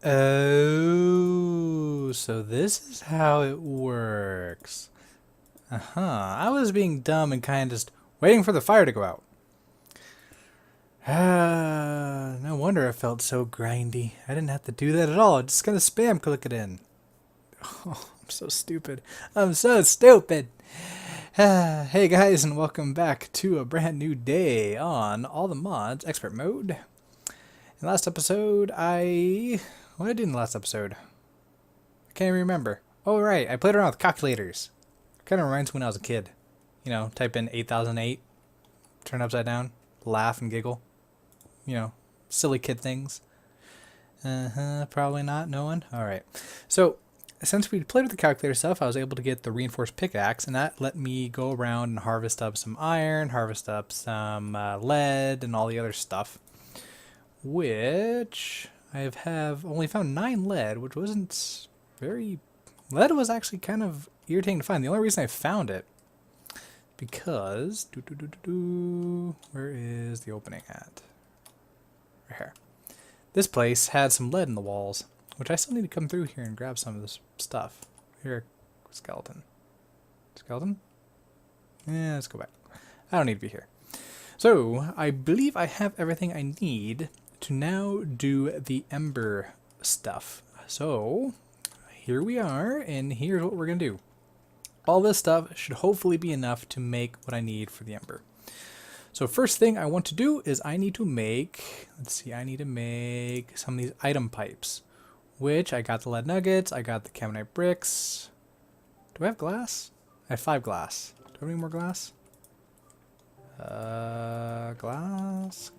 Oh, so this is how it works. Uh-huh. I was being dumb and kind of just waiting for the fire to go out. Ah, no wonder it felt so grindy. I didn't have to do that at all. I just gonna spam click it in. Oh, I'm so stupid. I'm so stupid. Hey guys, and welcome back to a brand new day on All the Mods Expert Mode. In the last episode, what did I do in the last episode? I can't even remember. Oh, right, I played around with calculators. Kind of reminds me when I was a kid. You know, type in 8008, turn upside down, laugh and giggle. You know, silly kid things. Probably not. No one? Alright. So, since we played with the calculator stuff, I was able to get the reinforced pickaxe, and that let me go around and harvest up some iron, harvest up some lead, and all the other stuff. Which I have only found 9 lead, which wasn't very... Lead was actually kind of irritating to find. The only reason I found it, because... Where is the opening at? Right here. This place had some lead in the walls, which I still need to come through here and grab some of this stuff. Here, skeleton. Skeleton? Yeah, let's go back. I don't need to be here. So, I believe I have everything I need to now do the Ember stuff. So, here we are, and here's what we're going to do. All this stuff should hopefully be enough to make what I need for the Ember. So first thing I want to do is I need to make, I need to make some of these item pipes, which I got the lead nuggets, I got the camonite bricks. Do I have glass? I have 5 glass. Do I have any more glass? Glass.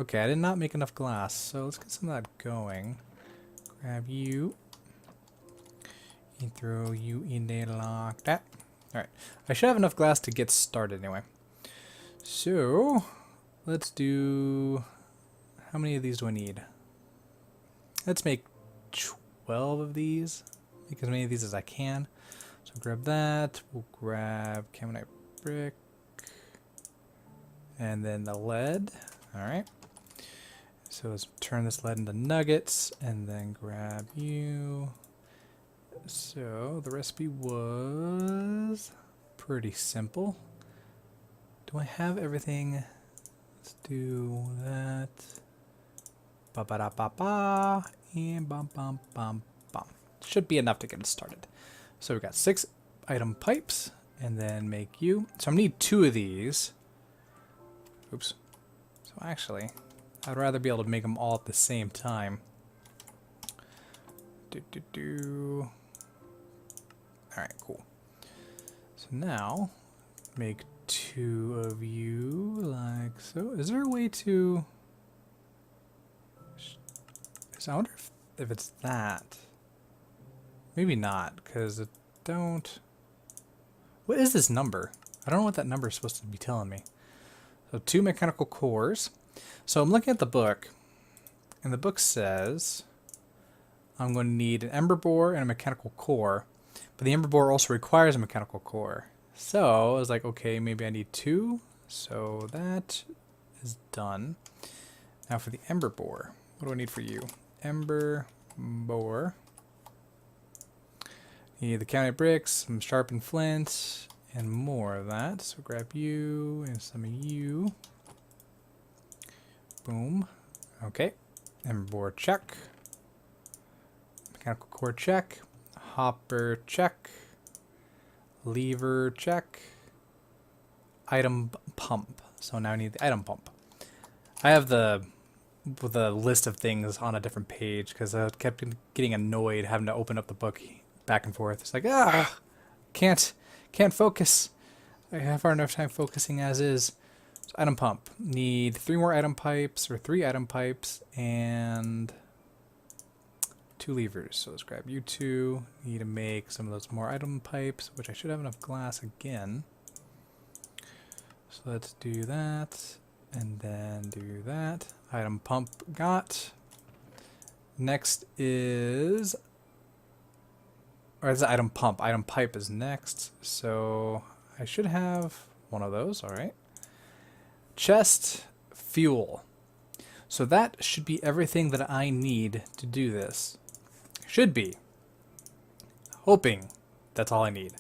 Okay, I did not make enough glass, so let's get some of that going. Grab you. And throw you in there like that. Alright, I should have enough glass to get started anyway. So, let's do... How many of these do I need? Let's make 12 of these. Make as many of these as I can. So grab that. We'll grab camonite brick. And then the lead. Alright. So let's turn this lead into nuggets. And then grab you. So the recipe was pretty simple. Do I have everything? Let's do that. Ba ba da ba ba and bum bum bum bum. Should be enough to get it started. So we've got 6 item pipes, and then make you. So I need 2 of these. Oops. So actually, I'd rather be able to make them all at the same time. Alright, cool. So now, make 2 of you, like so. Is there a way to... I wonder if it's that. Maybe not, because it don't... What is this number? I don't know what that number is supposed to be telling me. So 2 mechanical cores. So I'm looking at the book, and the book says I'm going to need an ember bore and a mechanical core. But the ember bore also requires a mechanical core. So I was like, okay, maybe I need 2. So that is done. Now for the ember bore, what do I need for you? Ember bore. You need the camonite bricks, some sharpened flint, and more of that. So grab you and some of you. Boom. Okay. Ember bore check. Mechanical core check. Hopper check. Lever check. Item pump. So now I need the item pump. I have the list of things on a different page because I kept getting annoyed having to open up the book back and forth. It's like, can't focus. I have hard enough time focusing as is. So item pump. Need 3 more item pipes, or 3 item pipes, and 2 levers. So let's grab you 2. Need to make some of those more item pipes, which I should have enough glass again. So let's do that, and then do that. Item pump got. Next is... Or this is item pump. Item pipe is next. So I should have one of those. Alright. Chest fuel. So that should be everything that I need to do this. Should be. Hoping that's all I need.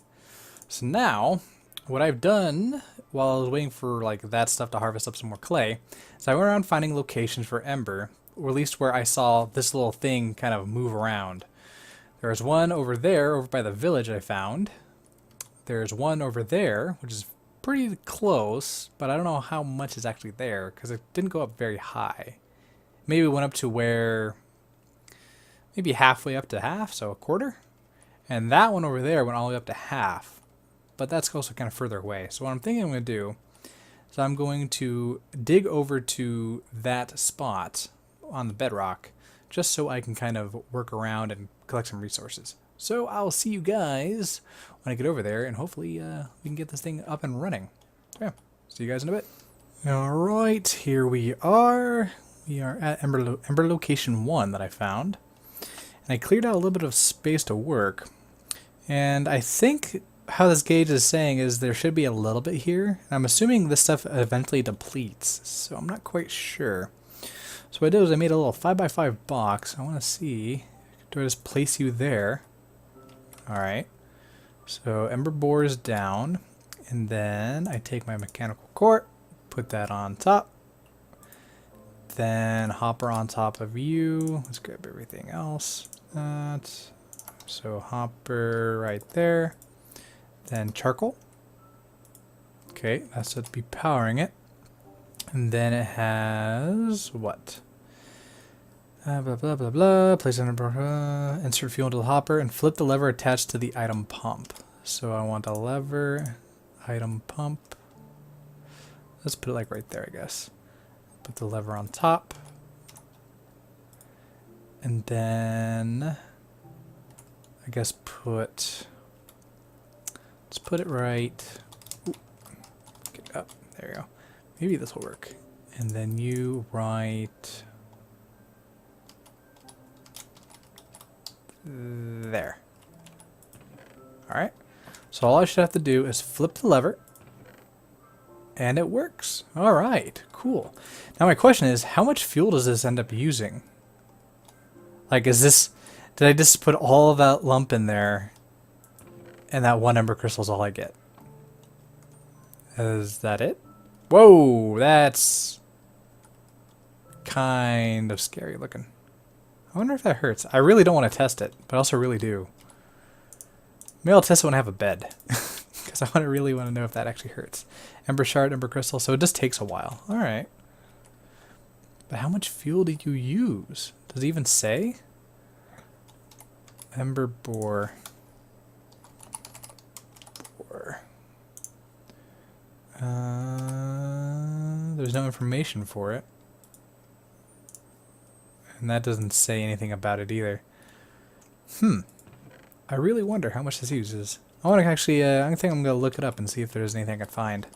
So now, what I've done while I was waiting for like that stuff to harvest up some more clay, is I went around finding locations for Ember, or at least where I saw this little thing kind of move around. There's one over there, over by the village I found. There's one over there, which is pretty close, but I don't know how much is actually there, because it didn't go up very high. Maybe it went up to where, maybe halfway up to half, so a quarter. And that one over there went all the way up to half, but that's also kind of further away. So what I'm thinking I'm going to do is I'm going to dig over to that spot on the bedrock, just so I can kind of work around and collect some resources. So I'll see you guys when I get over there, and hopefully we can get this thing up and running. Yeah, see you guys in a bit. Alright, here we are. We are at Ember Location 1 that I found. And I cleared out a little bit of space to work. And I think how this gauge is saying is there should be a little bit here. I'm assuming this stuff eventually depletes, so I'm not quite sure. So what I did was I made a little 5x5 box. I want to see, do I just place you there? Alright. So ember bores down, and then I take my mechanical core, put that on top, then hopper on top of you. Let's grab everything else. So hopper right there, then charcoal. Okay, that should be powering it. And then it has what? Blah blah blah blah. Place under insert fuel into the hopper and flip the lever attached to the item pump. So I want a lever, item pump. Let's put it like right there, I guess. Put the lever on top, and then I guess let's put it right. Ooh, get up. There you go. Maybe this will work. And then you right there. Alright. So all I should have to do is flip the lever. And it works. Alright. Cool. Now my question is, how much fuel does this end up using? Like, is this... Did I just put all of that lump in there and that one ember crystal is all I get? Is that it? Whoa! That's kind of scary looking. I wonder if that hurts. I really don't want to test it, but I also really do. Maybe I'll test it when I have a bed. Because I really want to know if that actually hurts. Ember shard, ember crystal, so it just takes a while. Alright. But how much fuel did you use? Does it even say? Ember bore. There's no information for it. And that doesn't say anything about it either. I really wonder how much this uses. I want to actually, I think I'm going to look it up and see if there's anything I can find.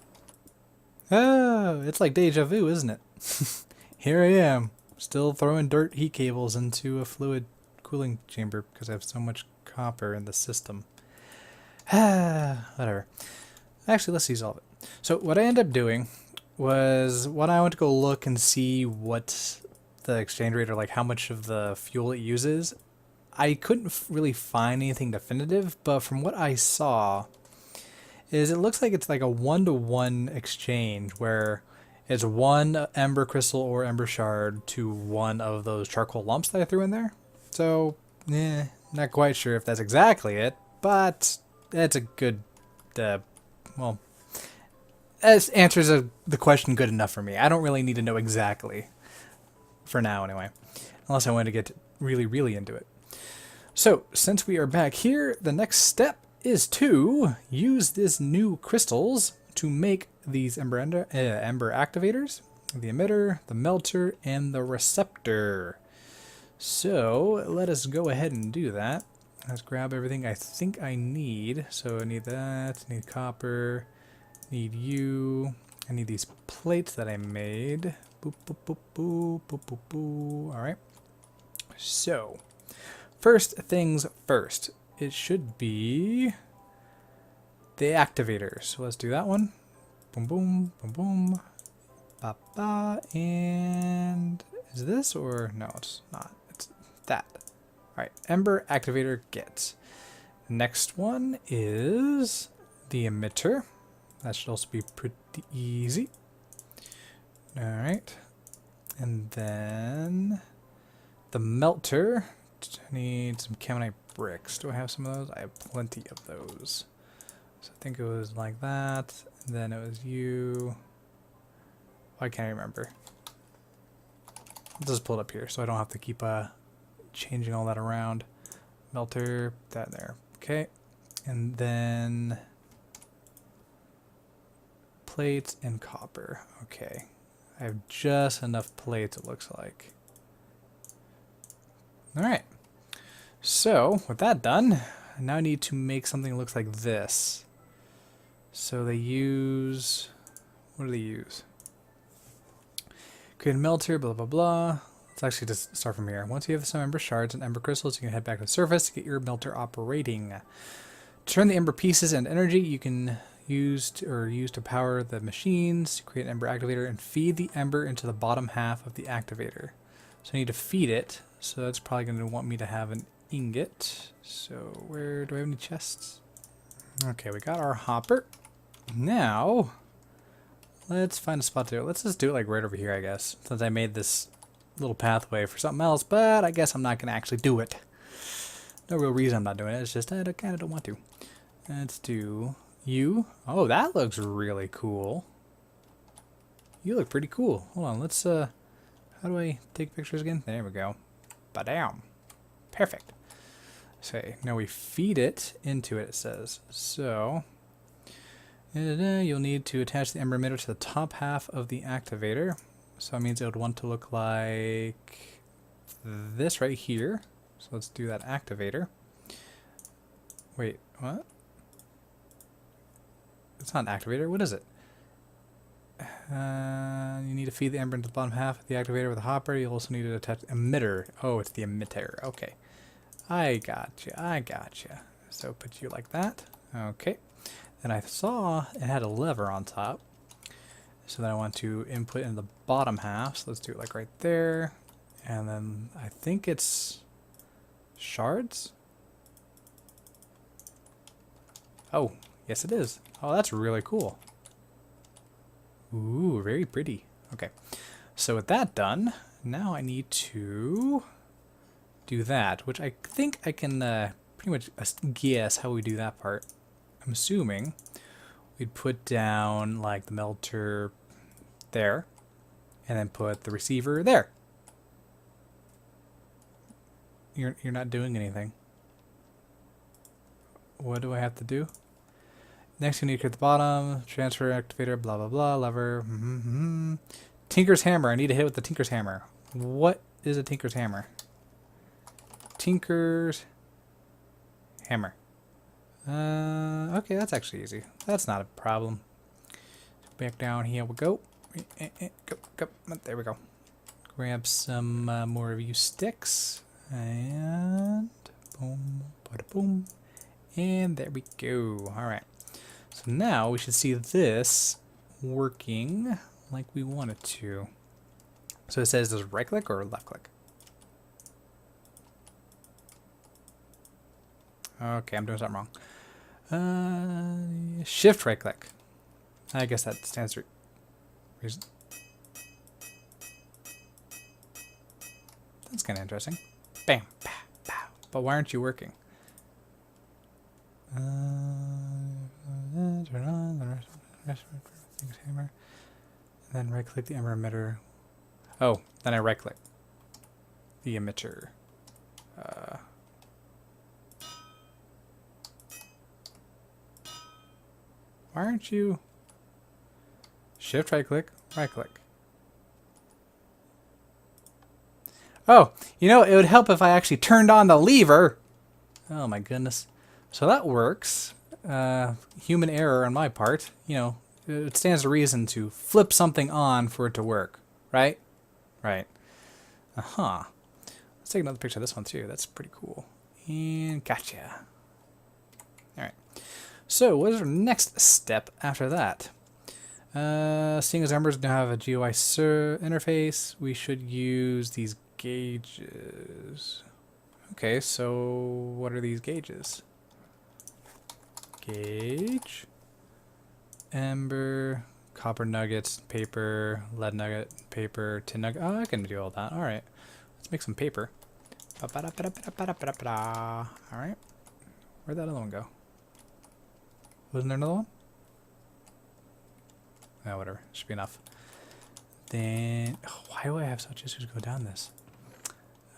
Oh, it's like deja vu, isn't it? Here I am, still throwing dirt heat cables into a fluid cooling chamber because I have so much copper in the system. Whatever. Actually, let's use all of it. So what I ended up doing was when I went to go look and see what the exchange rate or like how much of the fuel it uses, I couldn't really find anything definitive, but from what I saw is it looks like it's like a 1-to-1 exchange where it's one ember crystal or ember shard to one of those charcoal lumps that I threw in there. So, not quite sure if that's exactly it, but that's a good, well, that answers the question good enough for me. I don't really need to know exactly, for now anyway, unless I want to get really, really into it. So, since we are back here, the next step is to use these new crystals to make these ember activators, the emitter, the melter, and the receptor. So, let us go ahead and do that. Let's grab everything I think I need. So I need that, I need copper, need you, I need these plates that I made. Boop, boop, boop, boop, boop, boop, boop. Alright. So, first things first. It should be the activators. So let's do that one. Boom, boom, boom, boom. Ba, ba, and Is this or no? It's not. It's that. All right. Ember activator get. Next one is the emitter. That should also be pretty easy. All right. And then the melter. I need some camonite bricks. Do I have some of those? I have plenty of those. So I think it was like that. And then it was you. I can't remember. I'll just pull it up here so I don't have to keep changing all that around. Melter, that there. Okay. And then plates and copper. Okay. I have just enough plates, it looks like. Alright. So, with that done, I now need to make something that looks like this. So they use... What do they use? Create a melter, blah, blah, blah. Let's actually just start from here. Once you have some ember shards and ember crystals, you can head back to the surface to get your melter operating. To turn the ember pieces and energy, you can use to power the machines, to create an ember activator, and feed the ember into the bottom half of the activator. So I need to feed it, so that's probably going to want me to have an ingot. So where do I have any chests? Okay, we got our hopper. Now, let's find a spot to do it. Let's just do it like right over here, I guess, since I made this little pathway for something else, but I guess I'm not going to actually do it. No real reason I'm not doing it, it's just I kind of don't want to. Let's do you. Oh, that looks really cool. You look pretty cool. Hold on, let's, how do I take pictures again? There we go. Ba-dam. Perfect. Say, now we feed it into it, it says. So, you'll need to attach the ember emitter to the top half of the activator. So that means it would want to look like this right here. So let's do that activator. Wait, what? It's not an activator. What is it? You need to feed the ember into the bottom half of the activator with a hopper. You also need to attach the emitter. Oh, it's the emitter. Okay. I gotcha. I gotcha. So put you like that. Okay. Then I saw it had a lever on top. So then I want to input in the bottom half. So let's do it like right there. And then I think it's shards. Oh, yes it is. Oh, that's really cool. Ooh, very pretty. Okay. So with that done, now I need to do that, which I think I can pretty much guess how we do that part. I'm assuming we'd put down like the melter there, and then put the receiver there. You're not doing anything. What do I have to do? Next, you need to hit the bottom, transfer activator, blah blah blah, lever. Tinker's hammer. I need to hit with the Tinker's hammer. What is a Tinker's hammer? Tinker's hammer. Okay, that's actually easy. That's not a problem. Back down here we go. Go. There we go. Grab some more of you sticks. And boom, bada boom. And there we go. Alright. So now we should see this working like we want it to. So it says, does right click or left click? Okay, I'm doing something wrong. Shift right click. I guess that stands for reason. That's kind of interesting. Bam, pow, pow. But why aren't you working? Turn on the hammer. And then right click the ember emitter. Oh, then I right click the emitter. Why aren't you? Shift right click, right click. Oh, you know, it would help if I actually turned on the lever. Oh my goodness. So that works. Human error on my part. You know, it stands to reason to flip something on for it to work. Right? Right. Uh-huh. Let's take another picture of this one too. That's pretty cool. And gotcha. Alright. So what is our next step after that? Seeing as Embers now have a GUI interface, we should use these gauges. Okay, so what are these gauges? Gauge, Ember, copper nuggets, paper, lead nugget, paper, tin nugget. Oh, I can do all that. All right, let's make some paper. All right, where'd that other one go? Wasn't there another one? Oh, whatever. Should be enough. Then, why do I have such issues go down this?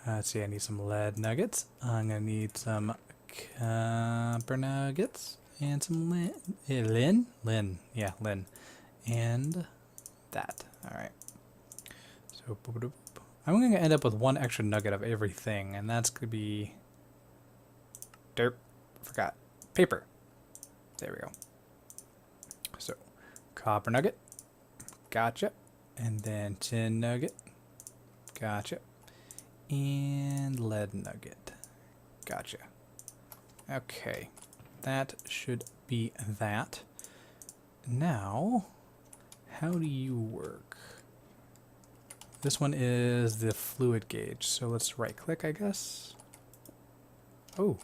Let's see, I need some lead nuggets. I'm going to need some copper nuggets. And some lin? Lin. Yeah, lin. And that. Alright. So, boop, boop, boop. I'm going to end up with one extra nugget of everything. And that's going to be... Derp. Forgot. Paper. There we go. So, copper nugget. Gotcha. And then tin nugget. Gotcha. And lead nugget. Gotcha. Okay. That should be that. Now, how do you work? This one is the fluid gauge. So let's right click, I guess. Oh.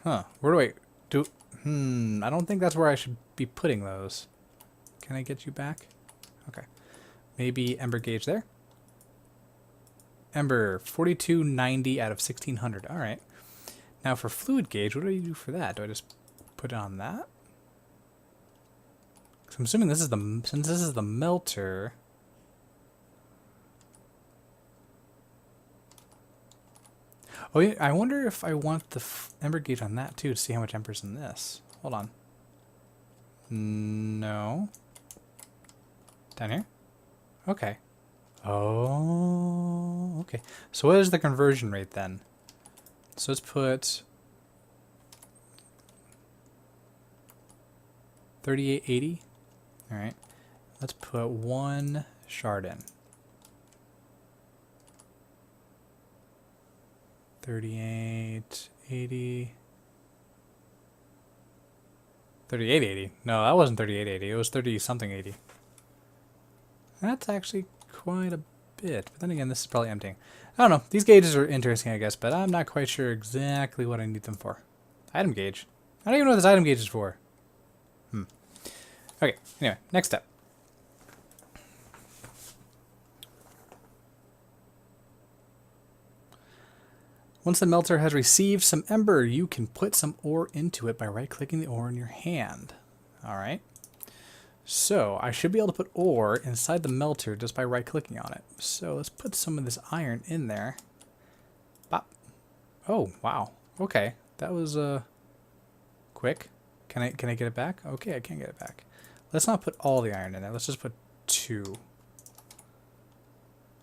Huh. Where do I do? I don't think that's where I should be putting those. Can I get you back? Okay. Maybe Ember gauge there. Ember, 4290 out of 1600. All right. Now for fluid gauge, what do you do for that? Do I just put it on that? So I'm assuming this is since this is the melter. Oh yeah, I wonder if I want the ember gauge on that too to see how much ember's in this. Hold on. No. Down here? Okay. Oh, okay. So what is the conversion rate then? So let's put 3880. All right. Let's put one shard in. 3880. 3880. No, that wasn't 3880. It was 30 something 80. That's actually quite a bit. But then again, this is probably emptying. I don't know. These gauges are interesting, I guess, but I'm not quite sure exactly what I need them for. Item gauge. I don't even know what this item gauge is for. Okay, anyway, next step. Once the melter has received some ember, you can put some ore into it by right-clicking the ore in your hand. All right. So I should be able to put ore inside the melter just by right-clicking on it. So let's put some of this iron in there. Bop. Oh, wow. Okay, that was quick. Can I get it back? Okay, I can get it back. Let's not put all the iron in there. Let's just put 2.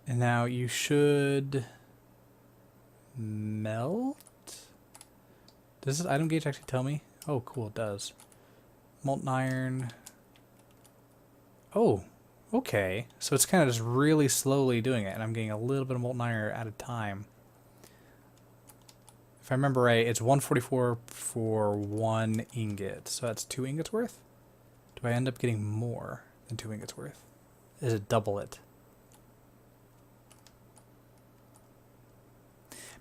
And now you should melt. Does this item gauge actually tell me? Oh, cool, it does. Molten iron. Oh, okay. So it's kind of just really slowly doing it, and I'm getting a little bit of molten iron at a time. If I remember right, it's 144 for 1 ingot. So that's 2 ingots worth? Do I end up getting more than 2 ingots worth? Is it double it?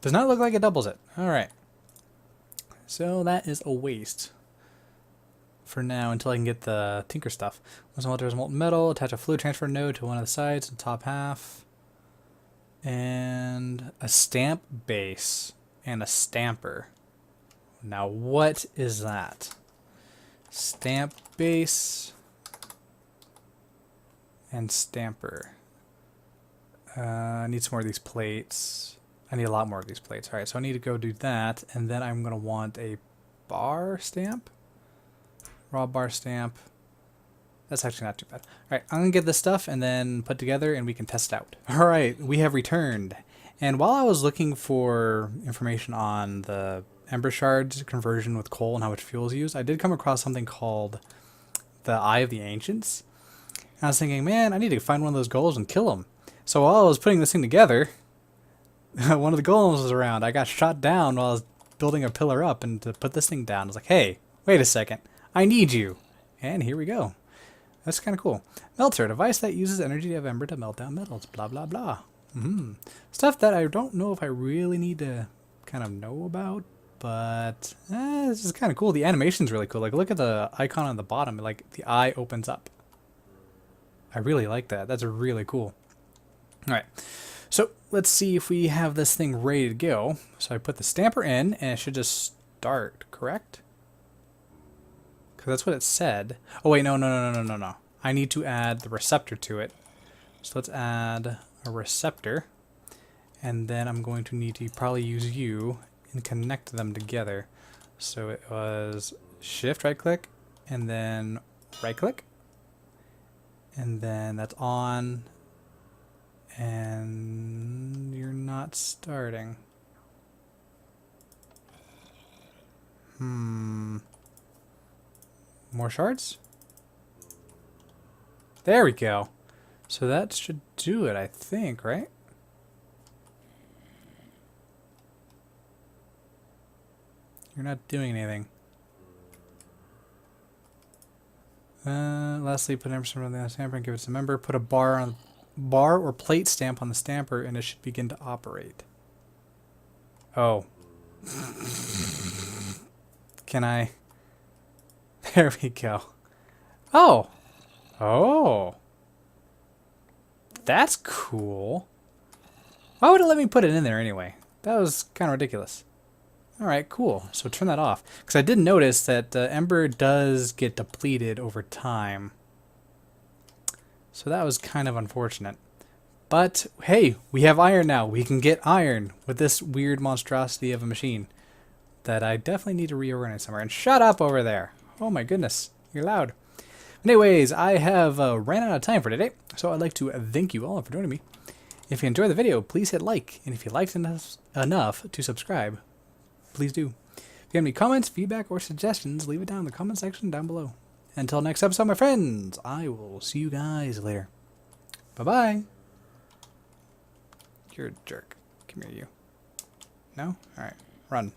Does not look like it doubles it. Alright. So that is a waste for now until I can get the tinker stuff. Once the melter is molten metal, attach a fluid transfer node to one of the sides, the top half. And a stamp base and a stamper. Now what is that? Stamp base and stamper. I need some more of these plates. I need a lot more of these plates. Alright, so I need to go do that, and then I'm going to want a bar stamp. Raw bar stamp. That's actually not too bad. Alright, I'm going to get this stuff and then put together and we can test it out. Alright, we have returned. And while I was looking for information on the Ember Shards conversion with coal and how much fuel is used, I did come across something called the Eye of the Ancients. And I was thinking, man, I need to find one of those golems and kill them. So while I was putting this thing together, one of the golems was around. I got shot down while I was building a pillar up, and to put this thing down, I was like, hey, wait a second. I need you. And here we go. That's kind of cool. Melter, a device that uses energy of ember to melt down metals. Blah, blah, blah. Stuff that I don't know if I really need to kind of know about, but this is kind of cool. The animation's really cool. Like, look at the icon on the bottom. Like, the eye opens up. I really like that. That's really cool. All right. So let's see if we have this thing ready to go. So I put the stamper in, and it should just start, correct? Because that's what it said. Oh, wait, no. I need to add the receptor to it. So let's add a receptor. And then I'm going to need to probably use you and connect them together. So it was shift right click, and then right click. And then that's on. And you're not starting. More shards? There we go. So that should do it, I think, right? You're not doing anything. Lastly, put an Ember on the stamper and give it to member. Put a bar or plate stamp on the stamper and it should begin to operate. Oh. Can I? There we go. Oh. Oh. That's cool. Why would it let me put it in there anyway? That was kind of ridiculous. Alright, cool. So turn that off. Because I did notice that Ember does get depleted over time. So that was kind of unfortunate. But, hey, we have iron now. We can get iron with this weird monstrosity of a machine that I definitely need to reorganize somewhere. And shut up over there. Oh my goodness. You're loud. Anyways, I have ran out of time for today. So I'd like to thank you all for joining me. If you enjoyed the video, please hit like. And if you liked enough to subscribe, please do. If you have any comments, feedback, or suggestions, leave it down in the comment section down below. Until next episode, my friends, I will see you guys later. Bye-bye. You're a jerk. Come here, you. No? Alright. Run.